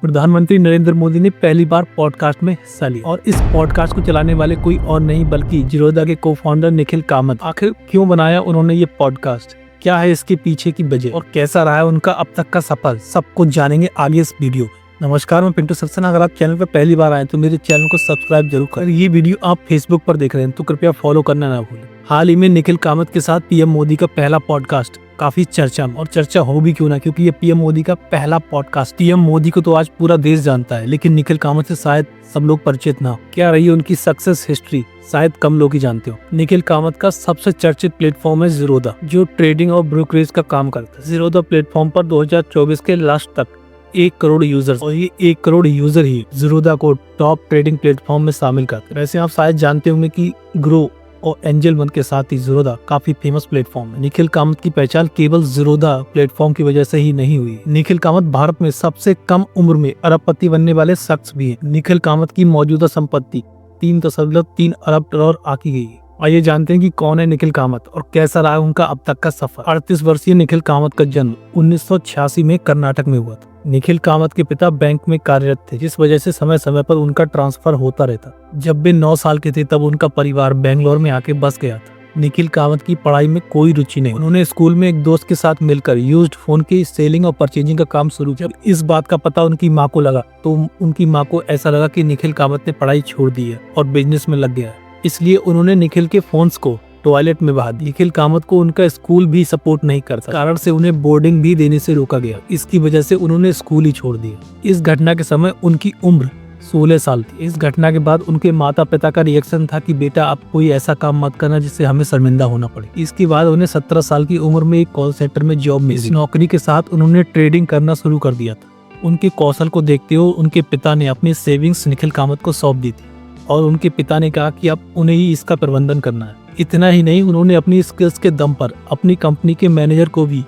प्रधानमंत्री नरेंद्र मोदी ने पहली बार पॉडकास्ट में हिस्सा लिया और इस पॉडकास्ट को चलाने वाले कोई और नहीं बल्कि ज़ीरोधा के को-फाउंडर निखिल कामत। आखिर क्यों बनाया उन्होंने ये पॉडकास्ट, क्या है इसके पीछे की वजह और कैसा रहा है उनका अब तक का सफर, सब कुछ जानेंगे आगे इस वीडियो। नमस्कार, मैं पिंटू सक्सेना। अगर आप चैनल पर पहली बार आए तो मेरे चैनल को सब्सक्राइब जरूर करें। ये वीडियो आप फेसबुक पर देख रहे हैं तो कृपया फॉलो करना ना भूलें। हाल ही में निखिल कामत के साथ पीएम मोदी का पहला पॉडकास्ट काफी चर्चा में, और चर्चा हो भी क्यों ना, क्योंकि ये पीएम मोदी का पहला पॉडकास्ट। पीएम मोदी को तो आज पूरा देश जानता है, लेकिन निखिल कामत से शायद सब लोग परिचित ना हो। क्या रही उनकी सक्सेस हिस्ट्री शायद कम लोग ही जानते हो। निखिल कामत का सबसे चर्चित प्लेटफॉर्म है ज़ीरोधा, जो ट्रेडिंग और ब्रोकरेज का काम करता है। ज़ीरोधा प्लेटफॉर्म पर 2024 के लास्ट तक 1 करोड़ यूजर्स, और ये 1 करोड़ यूजर ही ज़ीरोधा को टॉप ट्रेडिंग प्लेटफॉर्म में शामिल करते हैं। वैसे आप शायद जानते होंगे कि ग्रो और एंजल वन के साथ ही ज़ीरोधा काफी फेमस प्लेटफॉर्म है। निखिल कामत की पहचान केवल ज़ीरोधा प्लेटफॉर्म की वजह से ही नहीं हुई। निखिल कामत भारत में सबसे कम उम्र में अरबपति बनने वाले शख्स भी हैं। निखिल कामत की मौजूदा संपत्ति 3.3 अरब डॉलर आकी गई है। आइए जानते हैं कि कौन है निखिल कामत और कैसा रहा उनका अब तक का सफर। 38 वर्षीय निखिल कामत का जन्म 1986 में कर्नाटक में हुआ था। निखिल कामत के पिता बैंक में कार्यरत थे, जिस वजह से समय समय पर उनका ट्रांसफर होता रहता। जब वे 9 साल के थे तब उनका परिवार बेंगलोर में आके बस गया था। निखिल कामत की पढ़ाई में कोई रुचि नहीं। उन्होंने स्कूल में एक दोस्त के साथ मिलकर यूज्ड फोन की सेलिंग और परचेजिंग का काम शुरू किया। जब इस बात का पता उनकी माँ को लगा तो उनकी माँ को ऐसा लगा कि निखिल कामत ने पढ़ाई छोड़ दी है और बिजनेस में लग गया है। इसलिए उन्होंने निखिल के फोन्स को टॉयलेट में बहा दिया। निखिल कामत को उनका स्कूल भी सपोर्ट नहीं करता, कारण से उन्हें बोर्डिंग भी देने से रोका गया। इसकी वजह से उन्होंने स्कूल ही छोड़ दिया। इस घटना के समय उनकी उम्र 16 साल थी। इस घटना के बाद उनके माता पिता का रिएक्शन था कि बेटा आप कोई ऐसा काम मत करना जिससे हमें शर्मिंदा होना पड़े। इसके बाद उन्हें 17 साल की उम्र में एक कॉल सेंटर में जॉब मिली। इस नौकरी के साथ उन्होंने ट्रेडिंग करना शुरू कर दिया था। उनके कौशल को देखते हुए उनके पिता ने अपनी सेविंग्स निखिल कामत को सौंप दी थी और उनके पिता ने कहा कि अब उन्हें ही इसका प्रबंधन करना है। इतना ही नहीं, उन्होंने अपनी स्किल्स के दम पर अपनी कंपनी के मैनेजर को भी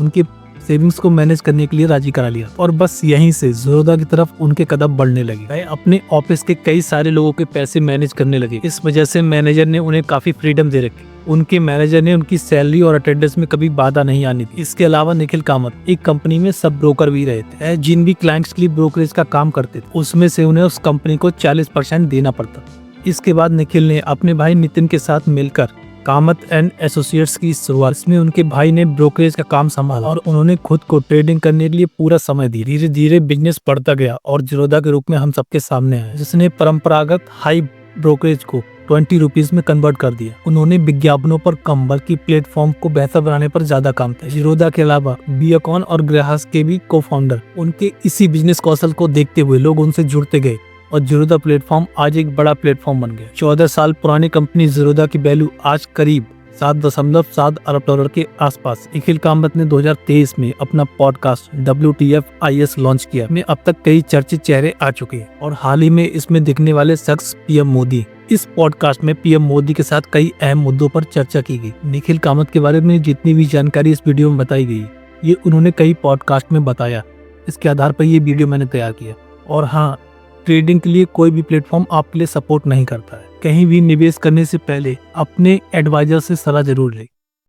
उनके सेविंग्स को मैनेज करने के लिए राजी करा लिया और बस यहीं से ज़ीरोधा की तरफ उनके कदम बढ़ने लगे। अपने ऑफिस के कई सारे लोगों के पैसे मैनेज करने लगे। इस वजह से मैनेजर ने उन्हें काफी फ्रीडम दे रखी। उनके मैनेजर ने उनकी सैलरी और अटेंडेंस में कभी बाधा नहीं आनी थी। इसके अलावा निखिल कामत एक कंपनी में सब ब्रोकर भी रहे थे। जिन भी क्लाइंट्स के लिए ब्रोकरेज का काम करते थे उसमें से उन्हें उस कंपनी को 40% देना पड़ता। इसके बाद निखिल ने अपने भाई नितिन के साथ मिलकर कामत एंड एसोसिएट्स की शुरुआत। इसमें उनके भाई ने ब्रोकरेज का काम संभाला और उन्होंने खुद को ट्रेडिंग करने के लिए पूरा समय दिया। धीरे धीरे बिजनेस बढ़ता गया और ज़ीरोधा के रूप में हम सबके सामने आया, जिसने परंपरागत हाई ब्रोकरेज को 20 रुपीज में कन्वर्ट कर दिया। उन्होंने विज्ञापनों पर कम बल्कि प्लेटफॉर्म को बेहतर बनाने पर ज्यादा काम किया। ज़ीरोधा के अलावा बियाकॉन और ग्राहस के भी को-फाउंडर उनके इसी बिजनेस कौशल को देखते हुए लोग उनसे जुड़ते गए और ज़ीरोधा प्लेटफॉर्म आज एक बड़ा प्लेटफॉर्म बन गया। 14 साल पुरानी कंपनी ज़ीरोधा की वैल्यू आज करीब 7.7 अरब डॉलर के आसपास। निखिल कामत ने 2023 में अपना पॉडकास्ट WTF लॉन्च किया। में अब तक कई चर्चित चेहरे आ चुके हैं और हाल ही में इसमें दिखने वाले शख्स पीएम मोदी। इस पॉडकास्ट में पीएम मोदी के साथ कई अहम मुद्दों पर चर्चा की गई। निखिल कामत के बारे में जितनी भी जानकारी इस वीडियो में बताई गई ये उन्होंने कई पॉडकास्ट में बताया। इसके आधार पर ये वीडियो मैंने तैयार किया। और हाँ, ट्रेडिंग के लिए कोई भी प्लेटफॉर्म आपके लिए सपोर्ट नहीं करता है। कहीं भी निवेश करने से पहले अपने एडवाइजर से सलाह जरूर लें।